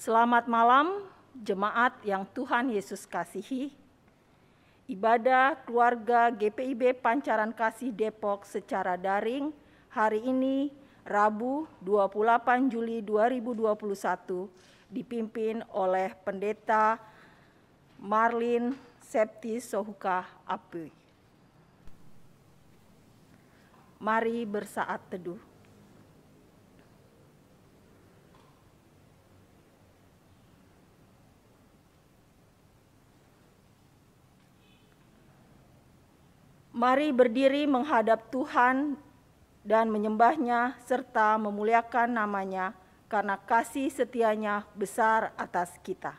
Selamat malam, jemaat yang Tuhan Yesus kasihi. Ibadah keluarga GPIB Pancaran Kasih Depok secara daring hari ini, Rabu 28 Juli 2021, dipimpin oleh Pendeta Marlin Septi Sohuka Apui. Mari bersaat teduh. Mari berdiri menghadap Tuhan dan menyembahnya serta memuliakan namanya karena kasih setianya besar atas kita.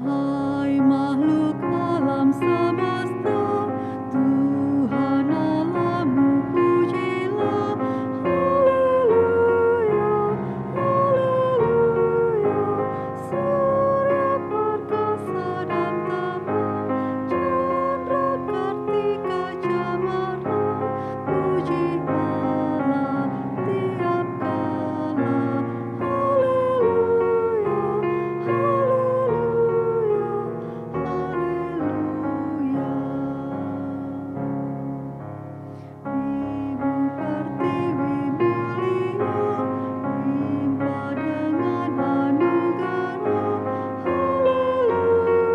Hai makhluk alam semesta, Tuhan Allahmu pujilah. Surya perkasa dan terang, chandra kartika cemara, puji Allah tiap kala. Ibu Pertiwi mulia, limpah dengan anugerah. Haleluya,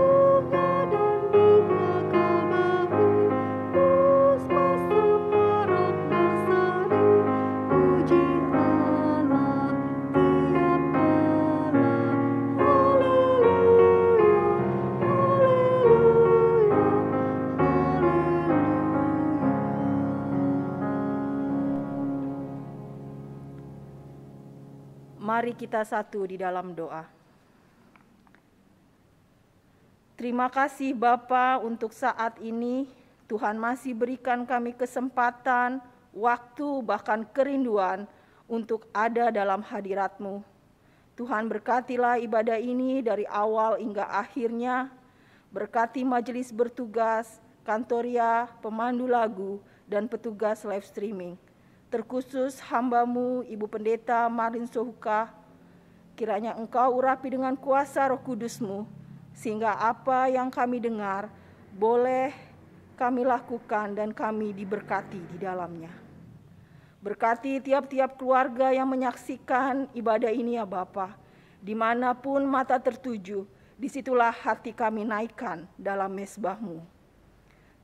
bunga dan bunga kau beri, puspa semarak berseri, puji Allah tiap kala. Mari kita satu di dalam doa. Terima kasih Bapa untuk saat ini Tuhan masih berikan kami kesempatan, waktu, bahkan kerinduan untuk ada dalam hadirat-Mu. Tuhan berkatilah ibadah ini dari awal hingga akhirnya. Berkati majelis bertugas, kantoria, pemandu lagu, dan petugas live streaming. Terkhusus hamba-Mu, Ibu Pendeta Marlin Sohuka, kiranya Engkau urapi dengan kuasa Roh Kudus-Mu, sehingga apa yang kami dengar boleh kami lakukan dan kami diberkati di dalamnya. Berkati tiap-tiap keluarga yang menyaksikan ibadah ini ya Bapa, dimanapun mata tertuju, disitulah hati kami naikkan dalam mezbah-Mu.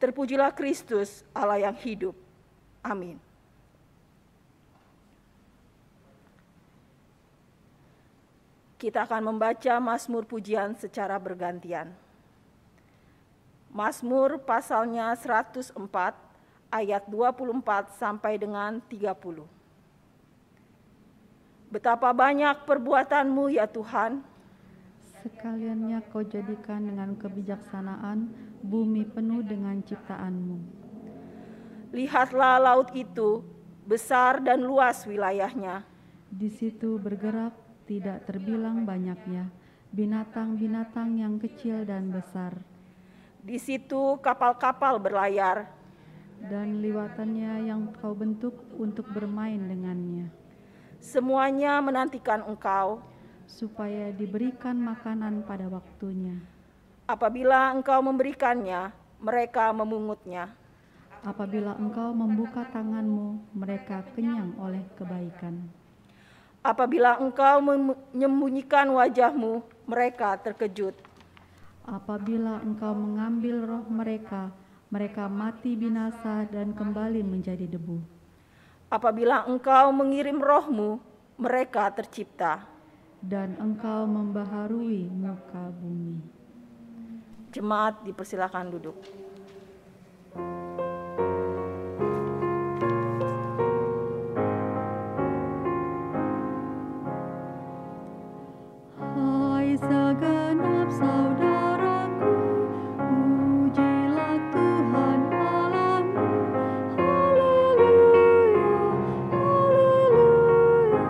Terpujilah Kristus, Allah yang hidup. Amin. Kita akan membaca Mazmur pujian secara bergantian. Mazmur pasalnya 104 ayat 24 sampai dengan 30. Betapa banyak perbuatan-Mu ya Tuhan. Sekaliannya kau jadikan dengan kebijaksanaan bumi penuh dengan ciptaan-Mu. Lihatlah laut itu, besar dan luas wilayahnya. Di situ bergerak tidak terbilang banyaknya binatang-binatang yang kecil dan besar. Di situ kapal-kapal berlayar. Dan liwatannya yang kau bentuk untuk bermain dengannya. Semuanya menantikan Engkau. Supaya diberikan makanan pada waktunya. Apabila Engkau memberikannya, mereka memungutnya. Apabila Engkau membuka tangan-Mu, mereka kenyang oleh kebaikan. Apabila Engkau menyembunyikan wajah-Mu, mereka terkejut. Apabila Engkau mengambil roh mereka, mereka mati binasa dan kembali menjadi debu. Apabila Engkau mengirim roh-Mu, mereka tercipta. Dan Engkau membaharui muka bumi. Jemaat dipersilakan duduk. Hai segenap saudaraku, pujilah Tuhan Allahmu. Haleluya, haleluya.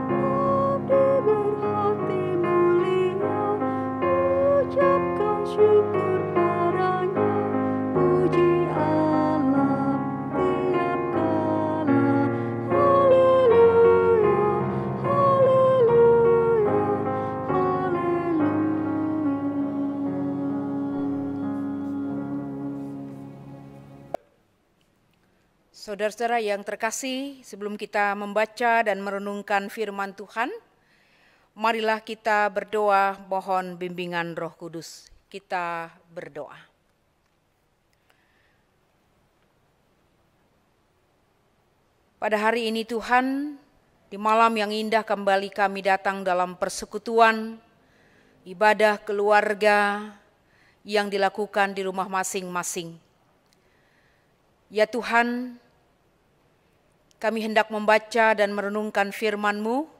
Abdi berhati mulia, ucapkan Saudara-saudara yang terkasih, sebelum kita membaca dan merenungkan firman Tuhan, marilah kita berdoa mohon bimbingan Roh Kudus. Kita berdoa. Pada hari ini Tuhan, di malam yang indah kembali kami datang dalam persekutuan, ibadah keluarga yang dilakukan di rumah masing-masing. Ya Tuhan, kami hendak membaca dan merenungkan firman-Mu.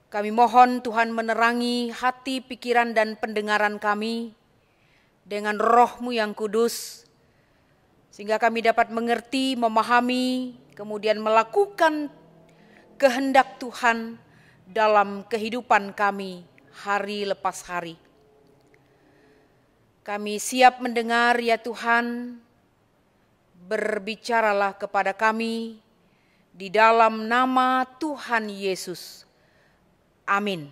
Kami mohon Tuhan menerangi hati, pikiran, dan pendengaran kami dengan Roh-Mu yang kudus, sehingga kami dapat mengerti, memahami, kemudian melakukan kehendak Tuhan dalam kehidupan kami hari lepas hari. Kami siap mendengar ya Tuhan, berbicaralah kepada kami di dalam nama Tuhan Yesus. Amin.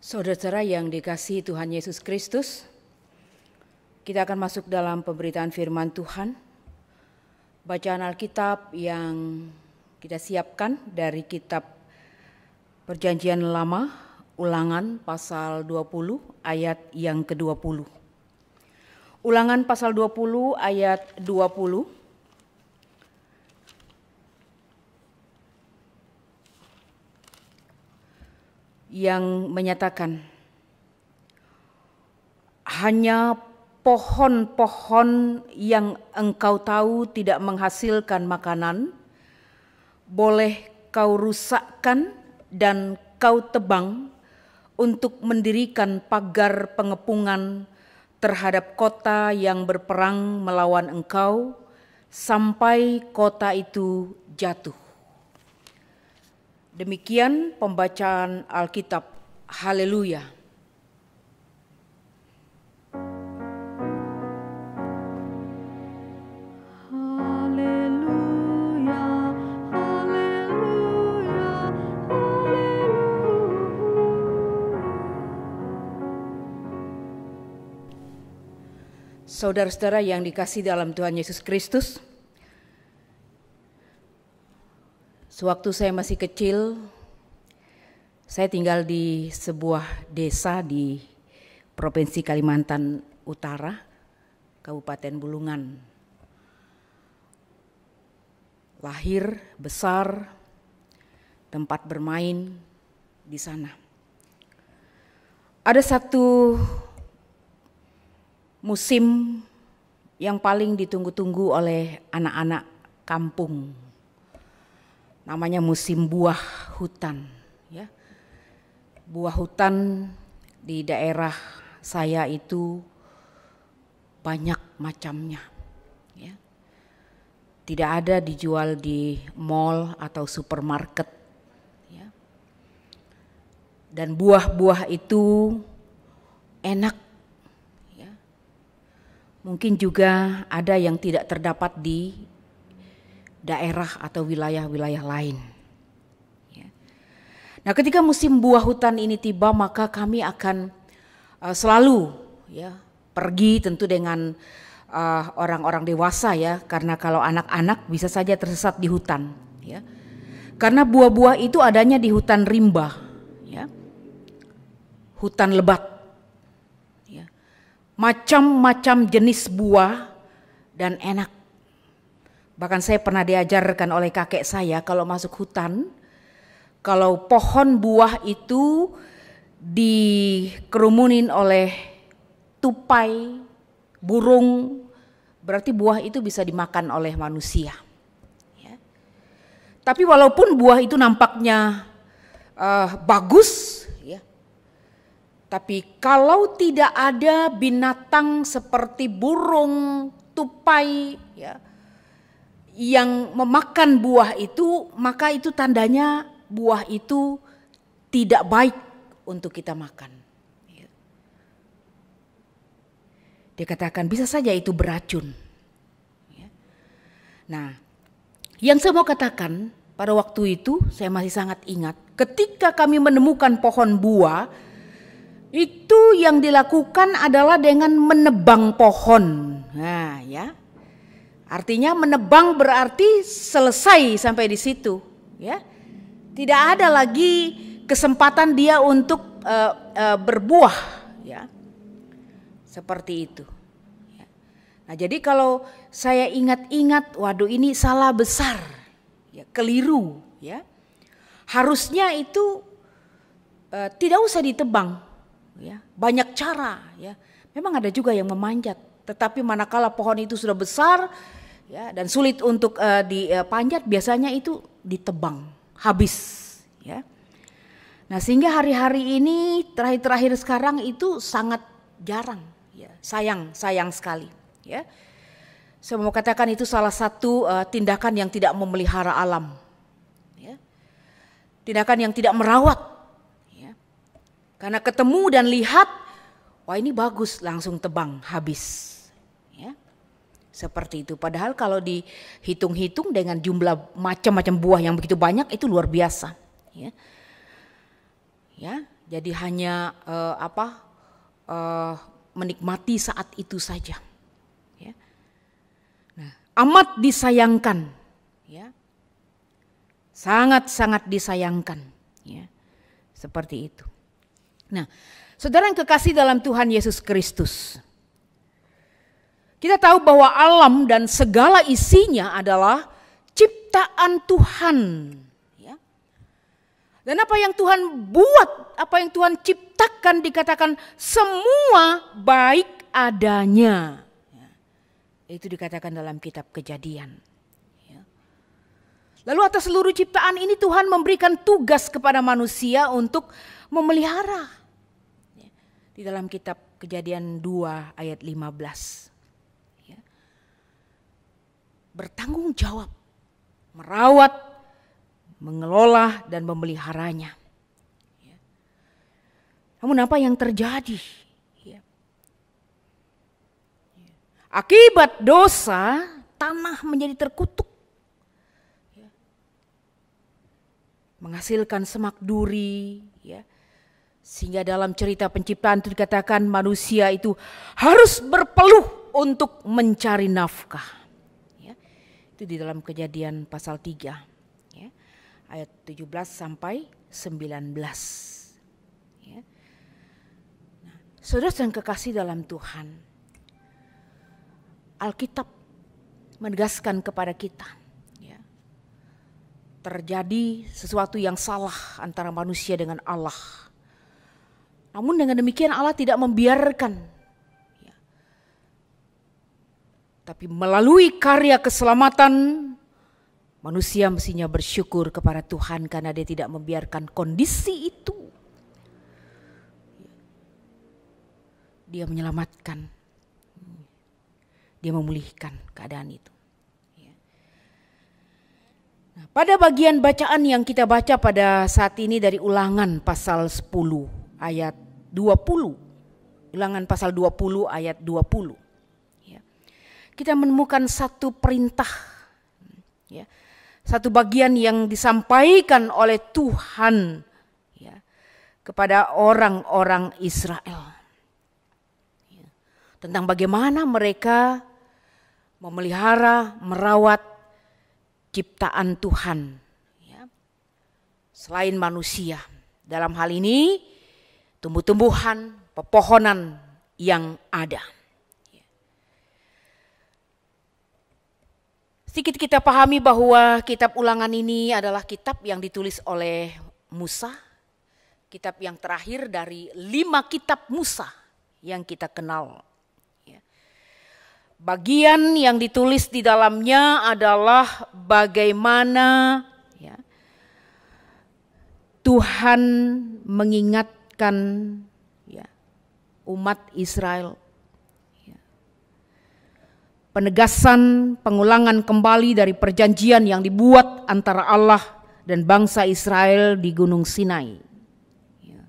Saudara-saudara yang dikasihi Tuhan Yesus Kristus, kita akan masuk dalam pemberitaan firman Tuhan. Bacaan Alkitab yang kita siapkan dari kitab Perjanjian Lama, Ulangan pasal 20 ayat yang ke-20. Ulangan pasal 20 ayat 20. Yang menyatakan, hanya pohon-pohon yang engkau tahu tidak menghasilkan makanan, boleh kau rusakkan dan kau tebang untuk mendirikan pagar pengepungan terhadap kota yang berperang melawan engkau, sampai kota itu jatuh. Demikian pembacaan Alkitab. Haleluya. Saudara-saudara yang dikasihi dalam Tuhan Yesus Kristus, sewaktu saya masih kecil, saya tinggal di sebuah desa di Provinsi Kalimantan Utara, Kabupaten Bulungan. Lahir, besar, tempat bermain di sana. Ada satu musim yang paling ditunggu-tunggu oleh anak-anak kampung. Namanya musim buah hutan. Ya. Buah hutan di daerah saya itu banyak macamnya. Ya. Tidak ada dijual di mall atau supermarket. Ya. Dan buah-buah itu enak. Mungkin juga ada yang tidak terdapat di daerah atau wilayah-wilayah lain. Ya. Nah, ketika musim buah hutan ini tiba, maka kami akan selalu ya pergi tentu dengan orang-orang dewasa ya, karena kalau anak-anak bisa saja tersesat di hutan. Ya. Karena buah-buah itu adanya di hutan rimba, ya, hutan lebat. Macam-macam jenis buah dan enak. Bahkan saya pernah diajarkan oleh kakek saya kalau masuk hutan, kalau pohon buah itu dikerumunin oleh tupai, burung, berarti buah itu bisa dimakan oleh manusia. Ya. Tapi walaupun buah itu nampaknya bagus, tapi kalau tidak ada binatang seperti burung, tupai ya, yang memakan buah itu, maka itu tandanya buah itu tidak baik untuk kita makan. Ya. Dikatakan bisa saja itu beracun. Ya. Nah, yang saya mau katakan pada waktu itu saya masih sangat ingat, ketika kami menemukan pohon buah, itu yang dilakukan adalah dengan menebang pohon. Nah, ya. Artinya menebang berarti selesai sampai di situ, ya. Tidak ada lagi kesempatan dia untuk berbuah, ya. Seperti itu. Ya. Nah, jadi kalau saya ingat-ingat, waduh ini salah besar, ya, keliru, ya. Harusnya itu tidak usah ditebang, ya. Banyak cara, ya. Memang ada juga yang memanjat, tetapi manakala pohon itu sudah besar, ya, dan sulit untuk dipanjat, biasanya itu ditebang habis, ya. Nah, sehingga hari-hari ini terakhir-terakhir sekarang itu sangat jarang, ya. Sayang sekali, ya. Saya mau katakan itu salah satu tindakan yang tidak memelihara alam, ya. Tindakan yang tidak merawat, ya. Karena ketemu dan lihat, wah ini bagus, langsung tebang habis. Seperti itu. Padahal kalau dihitung-hitung dengan jumlah macam-macam buah yang begitu banyak itu luar biasa. Ya, jadi hanya menikmati saat itu saja. Ya. Nah, amat disayangkan. Ya. Sangat-sangat disayangkan. Ya. Seperti itu. Nah, saudara yang kekasih dalam Tuhan Yesus Kristus. Kita tahu bahwa alam dan segala isinya adalah ciptaan Tuhan. Ya. Dan apa yang Tuhan buat, apa yang Tuhan ciptakan dikatakan semua baik adanya. Ya. Itu dikatakan dalam kitab Kejadian. Ya. Lalu atas seluruh ciptaan ini Tuhan memberikan tugas kepada manusia untuk memelihara. Ya. Di dalam kitab Kejadian 2 ayat 15. Bertanggung jawab, merawat, mengelola dan memeliharanya. Ya. Namun apa yang terjadi? Ya. Ya. Akibat dosa, tanah menjadi terkutuk. Ya. Menghasilkan semak duri. Ya. Sehingga dalam cerita penciptaan itu dikatakan manusia itu harus berpeluh untuk mencari nafkah. Itu di dalam Kejadian pasal 3 ya, ayat 17 sampai 19 ya. Nah, saudara yang kekasih dalam Tuhan, Alkitab menegaskan kepada kita ya, terjadi sesuatu yang salah antara manusia dengan Allah. Namun dengan demikian Allah tidak membiarkan, tapi melalui karya keselamatan, manusia mestinya bersyukur kepada Tuhan karena dia tidak membiarkan kondisi itu. Dia menyelamatkan, dia memulihkan keadaan itu. Nah, pada bagian bacaan yang kita baca pada saat ini dari Ulangan pasal 10 ayat 20. Ulangan pasal 20 ayat 20. Kita menemukan satu perintah, ya, satu bagian yang disampaikan oleh Tuhan ya, kepada orang-orang Israel ya, tentang bagaimana mereka memelihara, merawat ciptaan Tuhan ya, selain manusia. Dalam hal ini tumbuh-tumbuhan, pepohonan yang ada. Sedikit kita pahami bahwa kitab Ulangan ini adalah kitab yang ditulis oleh Musa. Kitab yang terakhir dari 5 kitab Musa yang kita kenal. Bagian yang ditulis di dalamnya adalah bagaimana ya, Tuhan mengingatkan ya, umat Israel. Penegasan, pengulangan kembali dari perjanjian yang dibuat antara Allah dan bangsa Israel di Gunung Sinai. Ya.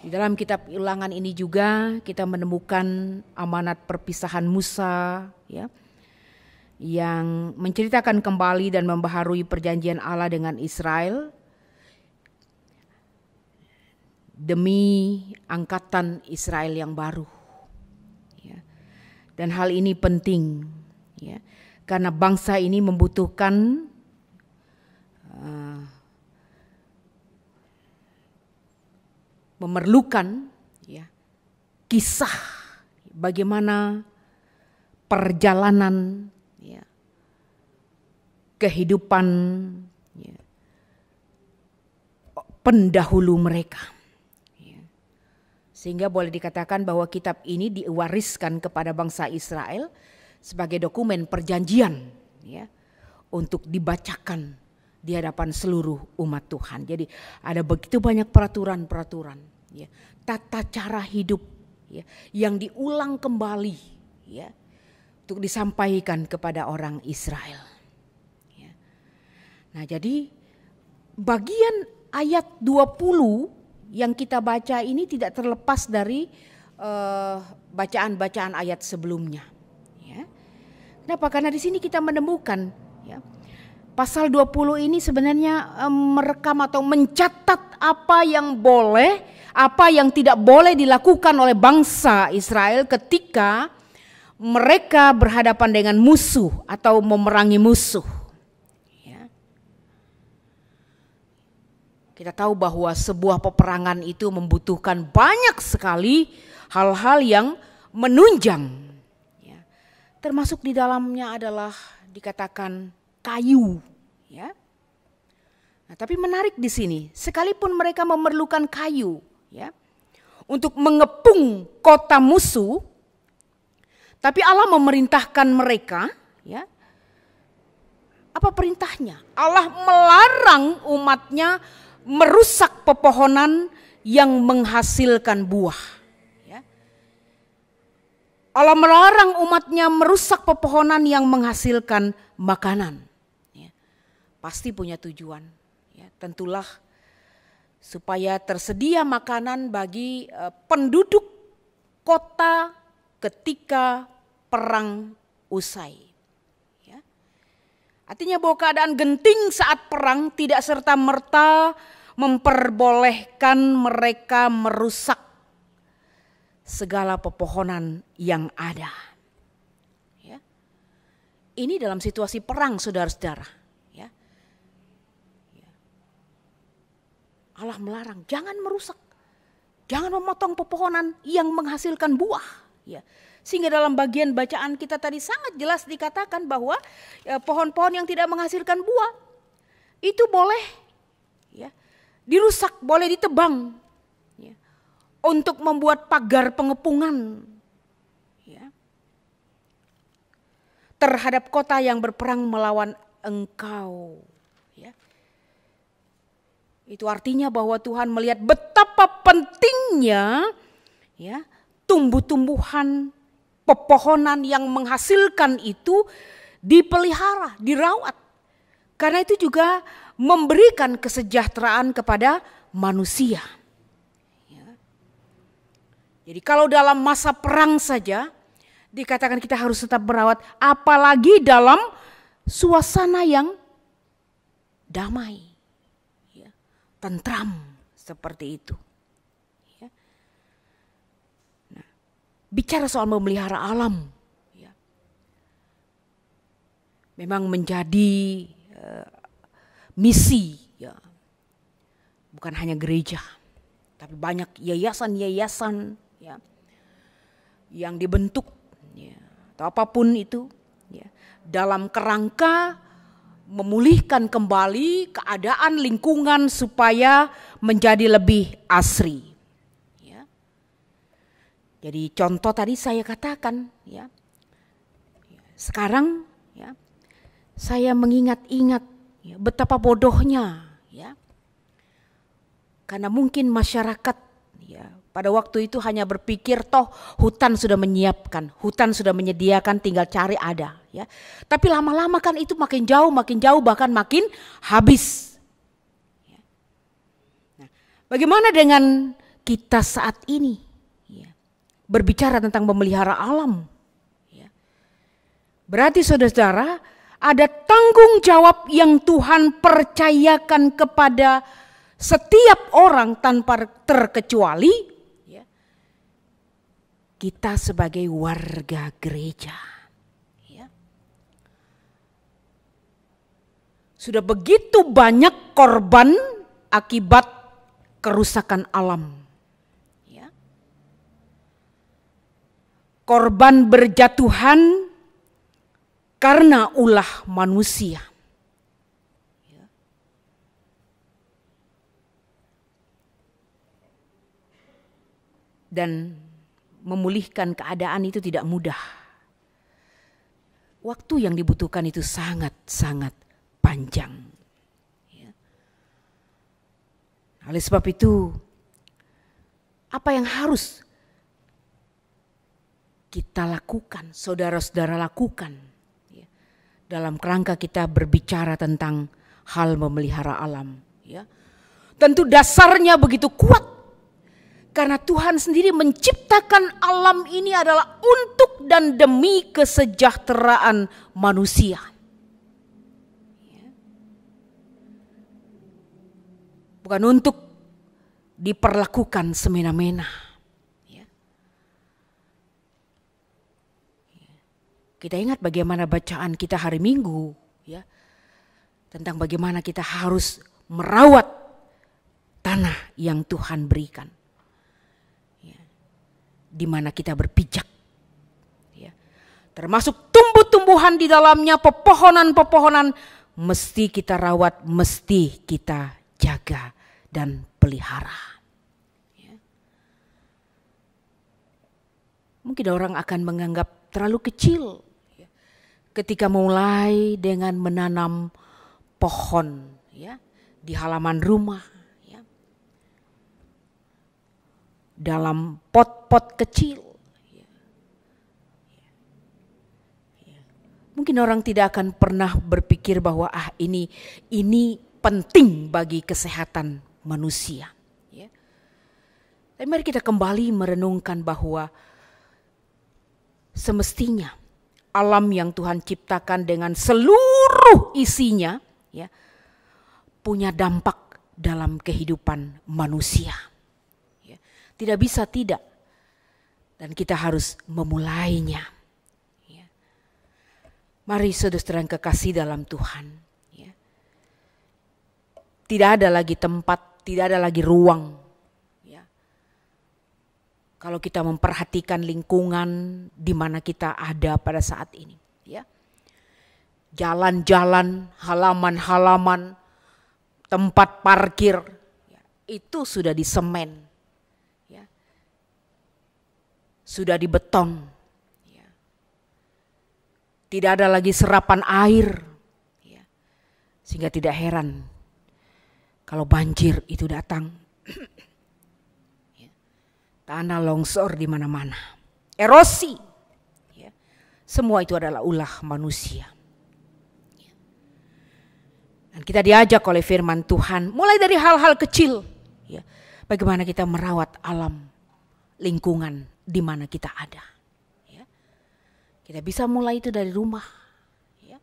Di dalam kitab Ulangan ini juga kita menemukan amanat perpisahan Musa, ya, yang menceritakan kembali dan membaharui perjanjian Allah dengan Israel demi angkatan Israel yang baru. Dan hal ini penting, ya, karena bangsa ini membutuhkan memerlukan, ya, kisah bagaimana perjalanan, ya, kehidupan, ya, pendahulu mereka. Sehingga boleh dikatakan bahwa kitab ini diwariskan kepada bangsa Israel sebagai dokumen perjanjian, ya, untuk dibacakan di hadapan seluruh umat Tuhan. Jadi ada begitu banyak peraturan-peraturan, ya, tata cara hidup, ya, yang diulang kembali, ya, untuk disampaikan kepada orang Israel. Ya. Nah, jadi bagian ayat 20 yang kita baca ini tidak terlepas dari bacaan-bacaan ayat sebelumnya. Ya. Kenapa? Karena di sini kita menemukan, ya, pasal 20 ini sebenarnya merekam atau mencatat apa yang boleh, apa yang tidak boleh dilakukan oleh bangsa Israel ketika mereka berhadapan dengan musuh atau memerangi musuh. Kita tahu bahwa sebuah peperangan itu membutuhkan banyak sekali hal-hal yang menunjang. Ya. Termasuk di dalamnya adalah dikatakan kayu. Ya. Nah, tapi menarik di sini, sekalipun mereka memerlukan kayu, ya, untuk mengepung kota musuh, tapi Allah memerintahkan mereka, ya. Apa perintahnya? Allah melarang umatnya merusak pepohonan yang menghasilkan buah. Ya. Allah melarang umatnya merusak pepohonan yang menghasilkan makanan. Ya. Pasti punya tujuan. Ya. Tentulah supaya tersedia makanan bagi penduduk kota ketika perang usai. Ya. Artinya bahwa keadaan genting saat perang tidak serta-merta memperbolehkan mereka merusak segala pepohonan yang ada. Ya. Ini dalam situasi perang, saudara-saudara. Ya. Ya. Allah melarang, jangan merusak, jangan memotong pepohonan yang menghasilkan buah. Ya. Sehingga dalam bagian bacaan kita tadi sangat jelas dikatakan bahwa ya, pohon-pohon yang tidak menghasilkan buah itu boleh, ya, dirusak, boleh ditebang, ya, untuk membuat pagar pengepungan, ya, terhadap kota yang berperang melawan engkau. Ya. Itu artinya bahwa Tuhan melihat betapa pentingnya, ya, tumbuh-tumbuhan, pepohonan yang menghasilkan itu dipelihara, dirawat. Karena itu juga memberikan kesejahteraan kepada manusia. Ya. Jadi kalau dalam masa perang saja dikatakan kita harus tetap merawat, apalagi dalam suasana yang damai, ya, tentram seperti itu. Ya. Nah, bicara soal memelihara alam, ya, memang menjadi misi, ya, bukan hanya gereja, tapi banyak yayasan-yayasan, ya, yang dibentuk, ya, atau apapun itu, ya, dalam kerangka memulihkan kembali keadaan lingkungan supaya menjadi lebih asri. Ya. Jadi contoh tadi saya katakan, ya, sekarang, ya, saya mengingat-ingat, ya, betapa bodohnya, ya, karena mungkin masyarakat, ya, pada waktu itu hanya berpikir toh hutan sudah menyiapkan, hutan sudah menyediakan, tinggal cari ada, ya. Tapi lama-lama kan itu makin jauh, bahkan makin habis. Ya. Nah, bagaimana dengan kita saat ini, ya, berbicara tentang memelihara alam? Ya. Berarti saudara-saudara, ada tanggung jawab yang Tuhan percayakan kepada setiap orang tanpa terkecuali, ya, kita sebagai warga gereja. Ya. Sudah begitu banyak korban akibat kerusakan alam. Ya. Korban berjatuhan karena ulah manusia. Ya. Dan memulihkan keadaan itu tidak mudah. Waktu yang dibutuhkan itu sangat-sangat panjang. Ya. Oleh sebab itu, apa yang harus kita lakukan, saudara-saudara lakukan, ya, dalam kerangka kita berbicara tentang hal memelihara alam. Ya. Tentu dasarnya begitu kuat. Karena Tuhan sendiri menciptakan alam ini adalah untuk dan demi kesejahteraan manusia. Bukan untuk diperlakukan semena-mena. Kita ingat bagaimana bacaan kita hari Minggu, ya, tentang bagaimana kita harus merawat tanah yang Tuhan berikan. Di mana kita berpijak, ya. Termasuk tumbuh-tumbuhan di dalamnya, pepohonan-pepohonan mesti kita rawat, mesti kita jaga dan pelihara. Ya. Mungkin orang akan menganggap terlalu kecil, ya, ketika mulai dengan menanam pohon, ya, di halaman rumah. Dalam pot-pot kecil. Mungkin orang tidak akan pernah berpikir bahwa ini penting bagi kesehatan manusia. Tapi mari kita kembali merenungkan bahwa semestinya alam yang Tuhan ciptakan dengan seluruh isinya, ya, punya dampak dalam kehidupan manusia. Tidak bisa tidak. Dan kita harus memulainya. Ya. Mari saudara-saudara yang kekasih dalam Tuhan. Ya. Tidak ada lagi tempat, tidak ada lagi ruang. Ya. Kalau kita memperhatikan lingkungan di mana kita ada pada saat ini. Ya. Jalan-jalan, halaman-halaman, tempat parkir, ya, itu sudah disemen. Sudah dibeton, ya. Tidak ada lagi serapan air, ya. Sehingga tidak heran kalau banjir itu datang, ya. Tanah longsor di mana-mana, erosi, ya. Semua itu adalah ulah manusia. Ya. Dan kita diajak oleh firman Tuhan, mulai dari hal-hal kecil, ya, bagaimana kita merawat alam, lingkungan di mana kita ada. Ya. Kita bisa mulai itu dari rumah. Ya.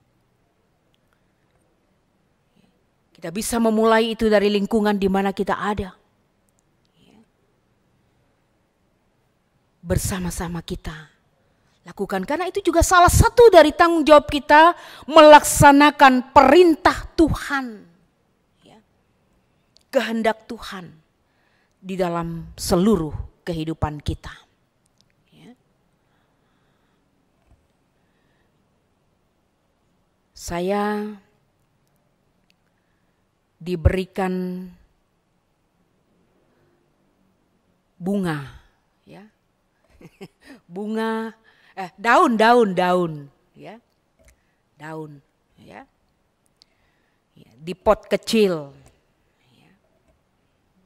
Kita bisa memulai itu dari lingkungan di mana kita ada. Ya. Bersama-sama kita lakukan. Karena itu juga salah satu dari tanggung jawab kita melaksanakan perintah Tuhan. Ya. Kehendak Tuhan di dalam seluruh kehidupan kita. Saya diberikan bunga, ya, bunga, daun, ya, daun, ya, di pot kecil, ya.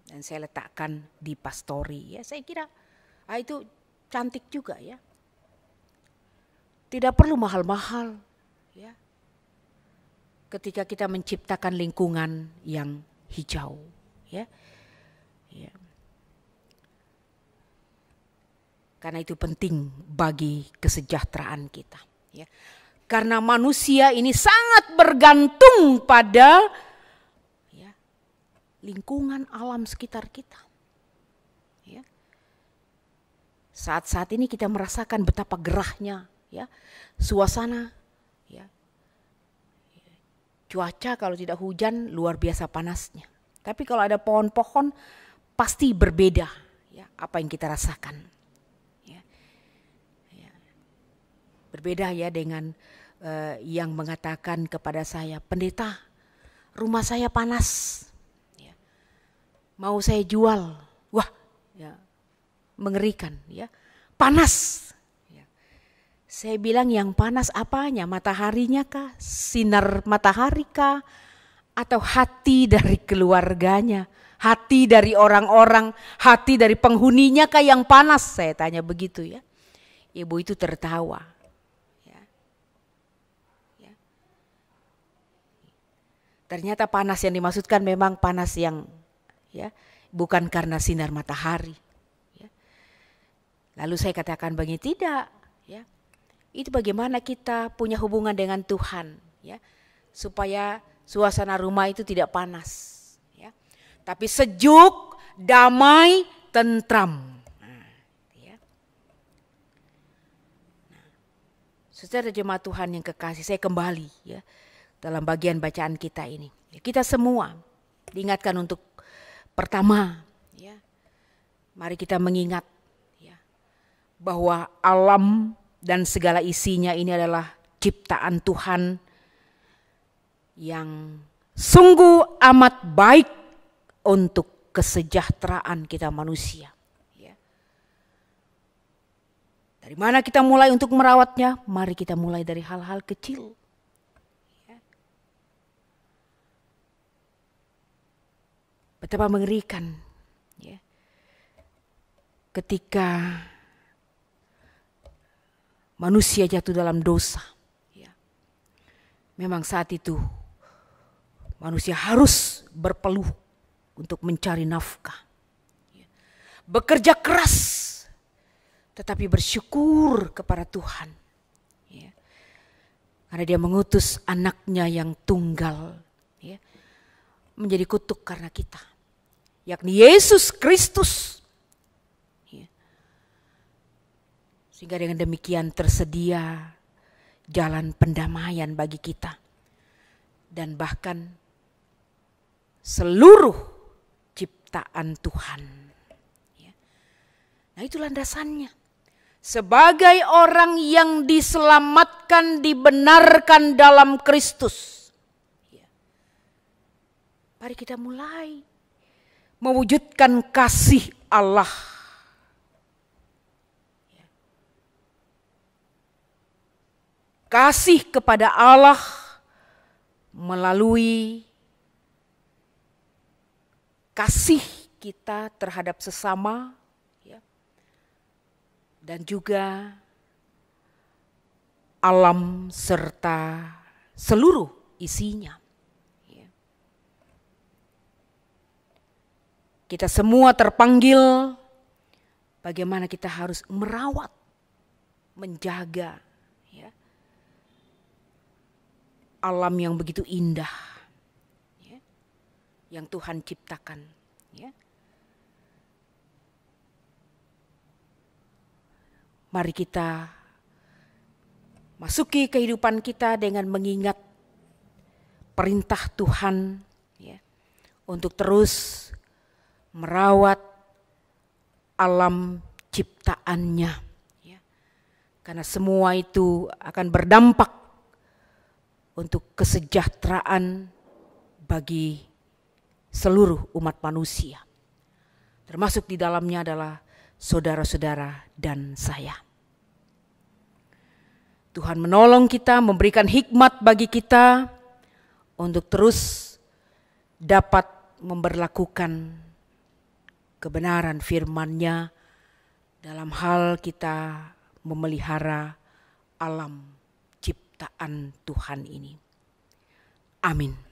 Dan saya letakkan di pastori, ya. Saya kira itu cantik juga, ya. Tidak perlu mahal-mahal, ya. Ketika kita menciptakan lingkungan yang hijau, ya, ya. Karena itu penting bagi kesejahteraan kita, ya. Karena manusia ini sangat bergantung pada, ya, lingkungan alam sekitar kita, ya. Saat-saat ini kita merasakan betapa gerahnya ya suasana ya. Cuaca kalau tidak hujan luar biasa panasnya. Tapi kalau ada pohon-pohon pasti berbeda ya apa yang kita rasakan. Ya. Ya. Berbeda ya dengan yang mengatakan kepada saya, pendeta, rumah saya panas. Ya. Mau saya jual. Wah, ya. Mengerikan ya, panas ya. Saya bilang yang panas apanya, mataharinya kah, sinar matahari kah, atau hati dari keluarganya, hati dari orang-orang, hati dari penghuninya kah yang panas? Saya tanya begitu ya. Ibu itu tertawa ya. Ya. Ternyata panas yang dimaksudkan memang panas yang ya bukan karena sinar matahari. Lalu saya katakan begini, tidak ya. Itu bagaimana kita punya hubungan dengan Tuhan ya. Supaya suasana rumah itu tidak panas ya. Tapi sejuk, damai, tentram. Ya. Saudara jemaat Tuhan yang kekasih, saya kembali ya dalam bagian bacaan kita ini. Kita semua diingatkan untuk pertama ya. Mari kita mengingat bahwa alam dan segala isinya ini adalah ciptaan Tuhan yang sungguh amat baik untuk kesejahteraan kita manusia. Ya. Dari mana kita mulai untuk merawatnya? Mari kita mulai dari hal-hal kecil. Ya. Betapa mengerikan ya. Ketika manusia jatuh dalam dosa. Ya. Memang saat itu manusia harus berpeluh untuk mencari nafkah. Ya. Bekerja keras tetapi bersyukur kepada Tuhan. Ya. Karena dia mengutus anaknya yang tunggal ya, menjadi kutuk karena kita. Yakni Yesus Kristus. Sehingga dengan demikian tersedia jalan pendamaian bagi kita. Dan bahkan seluruh ciptaan Tuhan. Nah itu landasannya. Sebagai orang yang diselamatkan, dibenarkan dalam Kristus. Mari kita mulai mewujudkan kasih Allah. Kasih kepada Allah melalui kasih kita terhadap sesama ya, dan juga alam serta seluruh isinya. Ya. Kita semua terpanggil bagaimana kita harus merawat, menjaga alam yang begitu indah ya, yang Tuhan ciptakan ya. Mari kita masuki kehidupan kita dengan mengingat perintah Tuhan ya, untuk terus merawat alam ciptaannya ya. Karena semua itu akan berdampak untuk kesejahteraan bagi seluruh umat manusia. Termasuk di dalamnya adalah saudara-saudara dan saya. Tuhan menolong kita, memberikan hikmat bagi kita untuk terus dapat memberlakukan kebenaran firman-Nya dalam hal kita memelihara alam ciptaan Tuhan ini. Amin.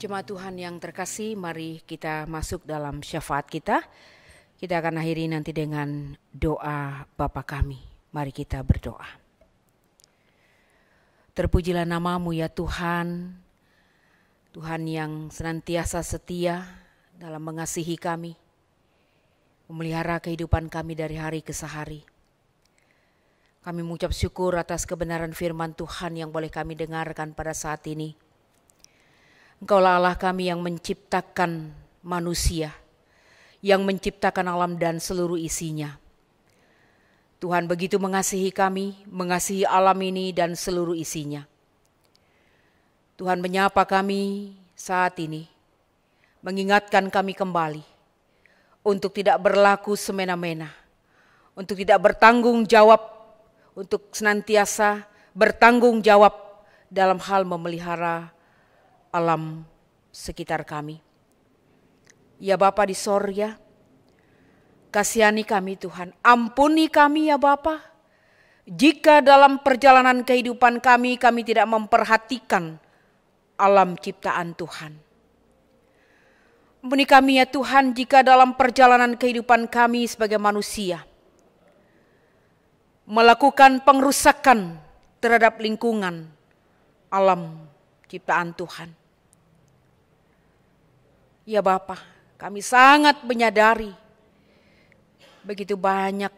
Jemaat Tuhan yang terkasih, mari kita masuk dalam syafaat kita. Kita akan akhiri nanti dengan doa Bapa kami. Mari kita berdoa. Terpujilah nama-Mu ya Tuhan, Tuhan yang senantiasa setia dalam mengasihi kami, memelihara kehidupan kami dari hari ke hari. Kami mengucap syukur atas kebenaran firman Tuhan yang boleh kami dengarkan pada saat ini. Engkaulah Allah kami yang menciptakan manusia, yang menciptakan alam dan seluruh isinya. Tuhan begitu mengasihi kami, mengasihi alam ini dan seluruh isinya. Tuhan menyapa kami saat ini, mengingatkan kami kembali untuk tidak berlaku semena-mena, untuk tidak bertanggung jawab, untuk senantiasa bertanggung jawab dalam hal memelihara alam sekitar kami. Ya Bapa di sorga, kasihani kami Tuhan, ampuni kami ya Bapa, jika dalam perjalanan kehidupan kami tidak memperhatikan alam ciptaan Tuhan. Ampuni kami ya Tuhan, jika dalam perjalanan kehidupan kami sebagai manusia melakukan pengrusakan terhadap lingkungan alam ciptaan Tuhan. Ya Bapa, kami sangat menyadari begitu banyak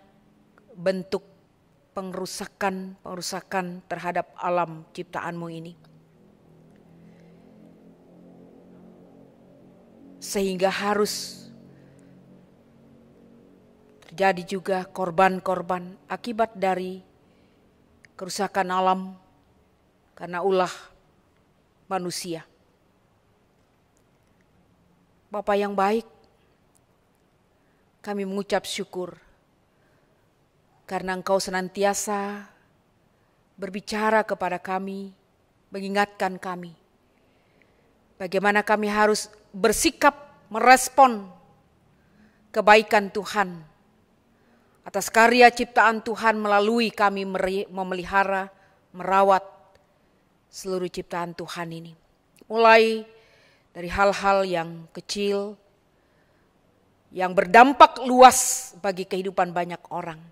bentuk pengrusakan terhadap alam ciptaan-Mu ini. Sehingga harus terjadi juga korban-korban akibat dari kerusakan alam karena ulah manusia. Bapa yang baik, kami mengucap syukur karena Engkau senantiasa berbicara kepada kami, mengingatkan kami bagaimana kami harus bersikap merespon kebaikan Tuhan atas karya ciptaan Tuhan melalui kami memelihara, merawat seluruh ciptaan Tuhan ini. Mulai dari hal-hal yang kecil, yang berdampak luas bagi kehidupan banyak orang.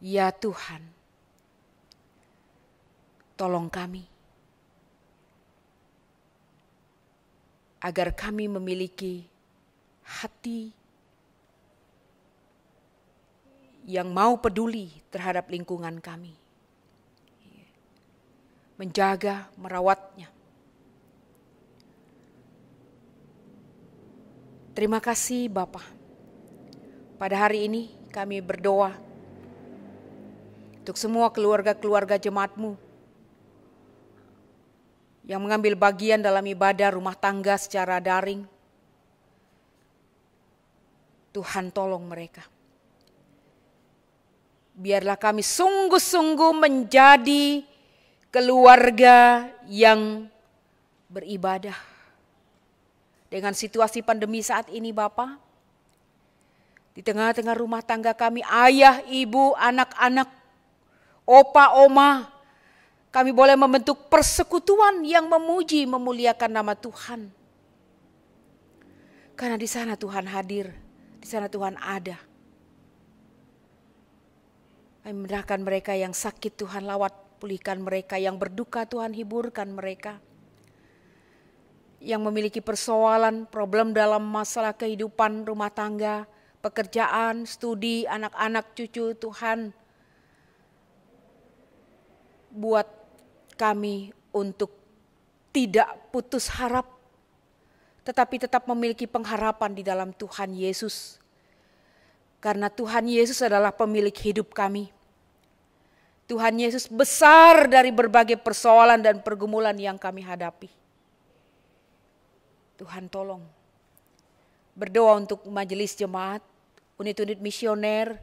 Ya Tuhan, tolong kami, agar kami memiliki hati yang mau peduli terhadap lingkungan kami. Menjaga, merawatnya. Terima kasih Bapa. Pada hari ini kami berdoa untuk semua keluarga-keluarga jemaat-Mu yang mengambil bagian dalam ibadah rumah tangga secara daring. Tuhan tolong mereka. Biarlah kami sungguh-sungguh menjadi keluarga yang beribadah. Dengan situasi pandemi saat ini Bapa, di tengah-tengah rumah tangga kami, ayah, ibu, anak-anak, opa, oma, kami boleh membentuk persekutuan yang memuji, memuliakan nama Tuhan. Karena di sana Tuhan hadir, di sana Tuhan ada. Kami menyerahkan mereka yang sakit, Tuhan lawat, pulihkan mereka, yang berduka Tuhan hiburkan mereka. Yang memiliki persoalan, problem dalam masalah kehidupan rumah tangga, pekerjaan, studi, anak-anak, cucu, Tuhan. Buat kami untuk tidak putus harap, tetapi tetap memiliki pengharapan di dalam Tuhan Yesus. Karena Tuhan Yesus adalah pemilik hidup kami. Tuhan Yesus besar dari berbagai persoalan dan pergumulan yang kami hadapi. Tuhan tolong. Berdoa untuk majelis jemaat, unit-unit misioner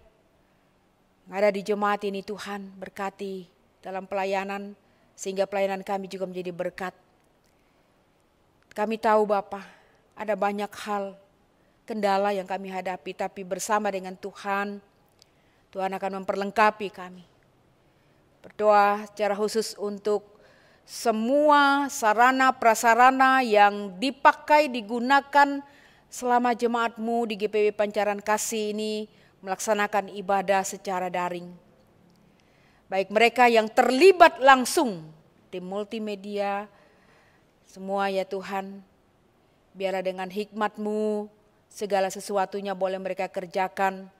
yang ada di jemaat ini Tuhan, berkati dalam pelayanan sehingga pelayanan kami juga menjadi berkat. Kami tahu Bapa, ada banyak hal, kendala yang kami hadapi, tapi bersama dengan Tuhan, Tuhan akan memperlengkapi kami. Berdoa secara khusus untuk semua sarana prasarana yang dipakai digunakan selama jemaat-Mu di GPW Pancaran Kasih ini melaksanakan ibadah secara daring. Baik mereka yang terlibat langsung di multimedia, semua ya Tuhan, biarlah dengan hikmat-Mu segala sesuatunya boleh mereka kerjakan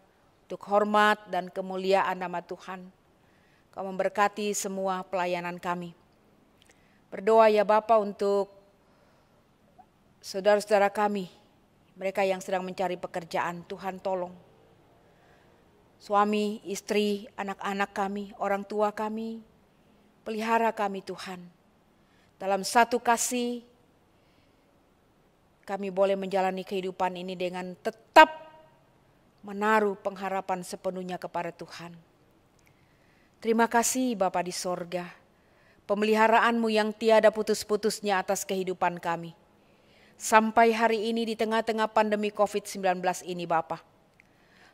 untuk hormat dan kemuliaan nama Tuhan. Kau memberkati semua pelayanan kami. Berdoa ya Bapa untuk saudara-saudara kami, mereka yang sedang mencari pekerjaan, Tuhan tolong. Suami, istri, anak-anak kami, orang tua kami, pelihara kami Tuhan. Dalam satu kasih, kami boleh menjalani kehidupan ini dengan tetap menaruh pengharapan sepenuhnya kepada Tuhan. Terima kasih Bapa di sorga. Pemeliharaan-Mu yang tiada putus-putusnya atas kehidupan kami. Sampai hari ini di tengah-tengah pandemi COVID-19 ini Bapa.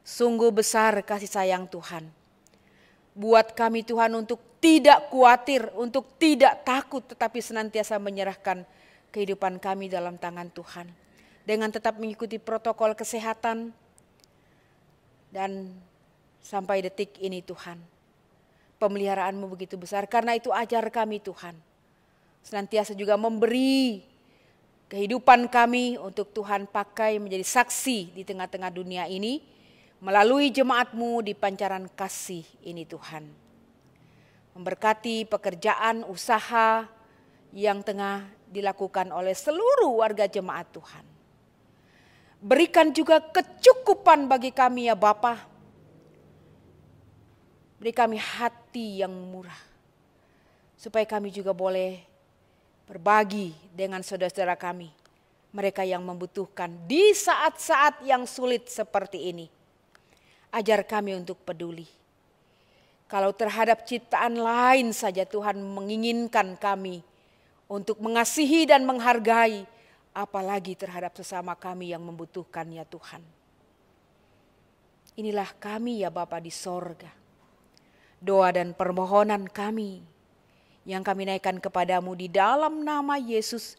Sungguh besar kasih sayang Tuhan. Buat kami Tuhan untuk tidak khawatir, untuk tidak takut, tetapi senantiasa menyerahkan kehidupan kami dalam tangan Tuhan. Dengan tetap mengikuti protokol kesehatan. Dan sampai detik ini Tuhan. Pemeliharaan-Mu begitu besar, karena itu ajar kami Tuhan. Senantiasa juga memberi kehidupan kami untuk Tuhan pakai menjadi saksi di tengah-tengah dunia ini. Melalui jemaat-Mu di Pancaran Kasih ini Tuhan. Memberkati pekerjaan, usaha yang tengah dilakukan oleh seluruh warga jemaat Tuhan. Berikan juga kecukupan bagi kami ya Bapa. Beri kami hati yang murah, supaya kami juga boleh berbagi dengan saudara-saudara kami, mereka yang membutuhkan di saat-saat yang sulit seperti ini. Ajar kami untuk peduli. Kalau terhadap ciptaan lain saja Tuhan menginginkan kami untuk mengasihi dan menghargai, apalagi terhadap sesama kami yang membutuhkan ya Tuhan. Inilah kami ya Bapa di sorga. Doa dan permohonan kami yang kami naikkan kepadamu di dalam nama Yesus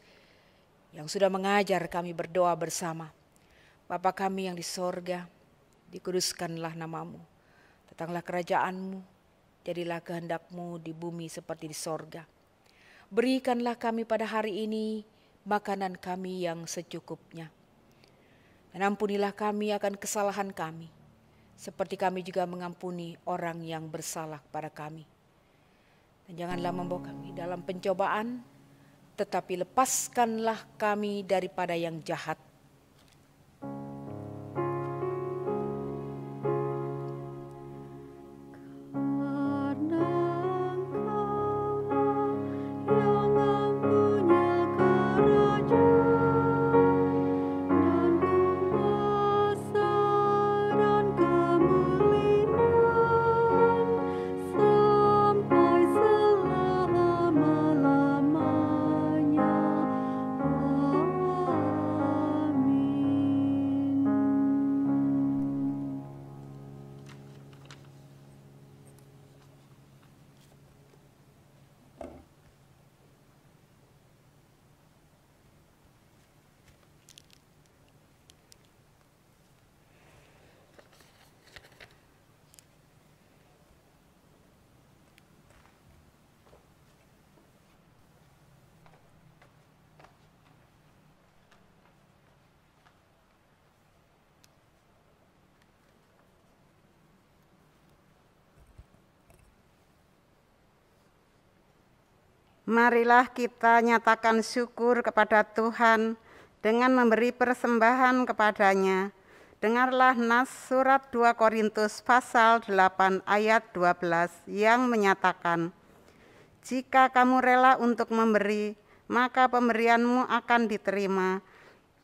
yang sudah mengajar kami berdoa bersama. Bapa kami yang di sorga, dikuduskanlah namamu. Datanglah kerajaanmu, jadilah kehendak-Mu di bumi seperti di sorga. Berikanlah kami pada hari ini makanan kami yang secukupnya. Dan ampunilah kami akan kesalahan kami, seperti kami juga mengampuni orang yang bersalah pada kami. Dan janganlah membawa kami dalam pencobaan, tetapi lepaskanlah kami daripada yang jahat. Marilah kita nyatakan syukur kepada Tuhan dengan memberi persembahan kepadanya. Dengarlah nas surat 2 Korintus pasal 8 ayat 12 yang menyatakan, "Jika kamu rela untuk memberi, maka pemberianmu akan diterima.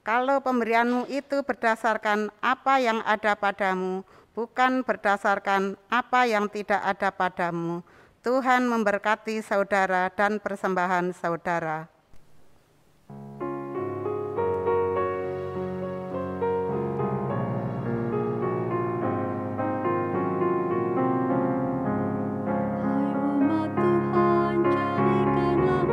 Kalau pemberianmu itu berdasarkan apa yang ada padamu, bukan berdasarkan apa yang tidak ada padamu." Tuhan memberkati saudara dan persembahan saudara. Hai umat Tuhan, jadikanlah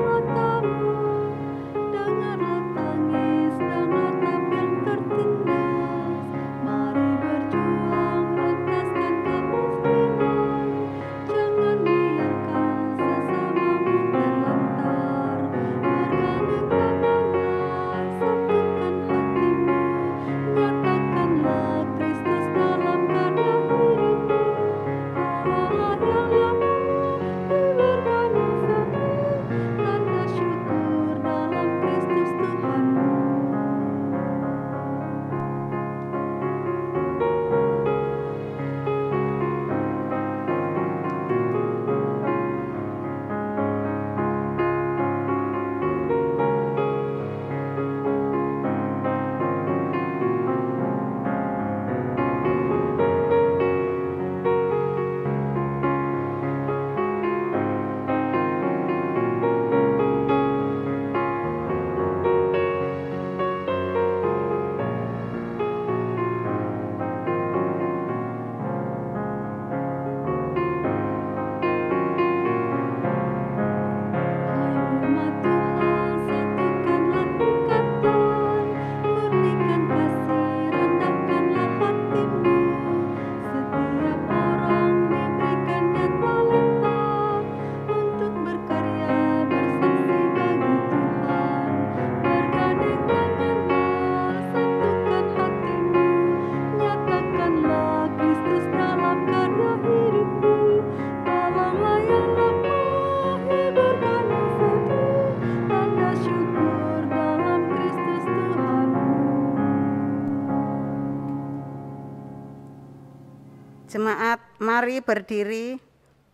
Jemaat, mari berdiri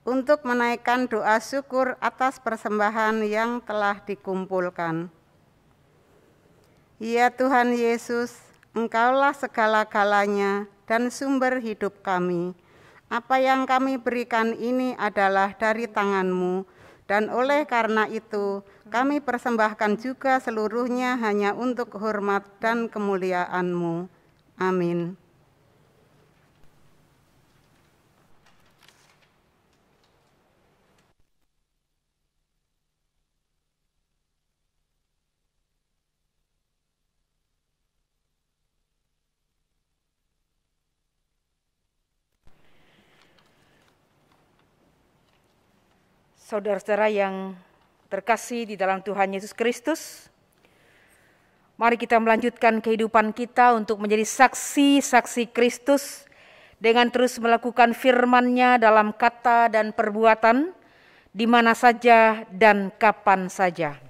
untuk menaikkan doa syukur atas persembahan yang telah dikumpulkan. Ya Tuhan Yesus, Engkaulah segala-galanya dan sumber hidup kami. Apa yang kami berikan ini adalah dari tangan-Mu, dan oleh karena itu kami persembahkan juga seluruhnya hanya untuk hormat dan kemuliaan-Mu. Amin. Saudara-saudara yang terkasih di dalam Tuhan Yesus Kristus, mari kita melanjutkan kehidupan kita untuk menjadi saksi-saksi Kristus dengan terus melakukan firman-Nya dalam kata dan perbuatan, di mana saja dan kapan saja.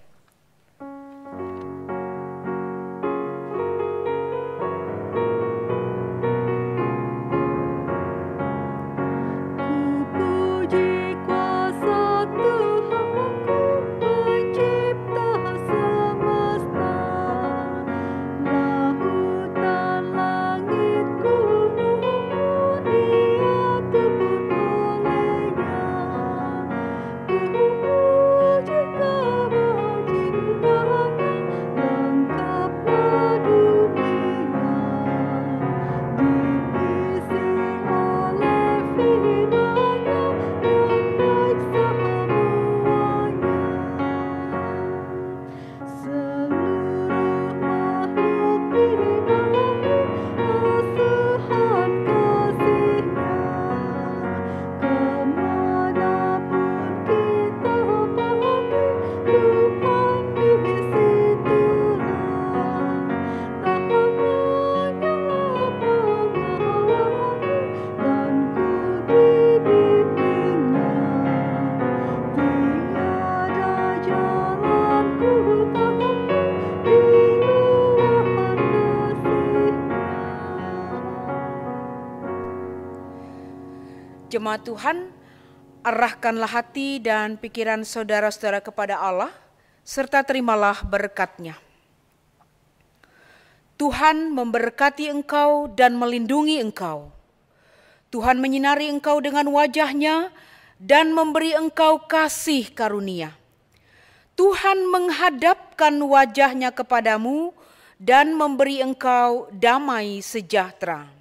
Jemaat Tuhan, arahkanlah hati dan pikiran saudara-saudara kepada Allah, serta terimalah berkat-Nya. Tuhan memberkati engkau dan melindungi engkau. Tuhan menyinari engkau dengan wajah-Nya dan memberi engkau kasih karunia. Tuhan menghadapkan wajah-Nya kepadamu dan memberi engkau damai sejahtera.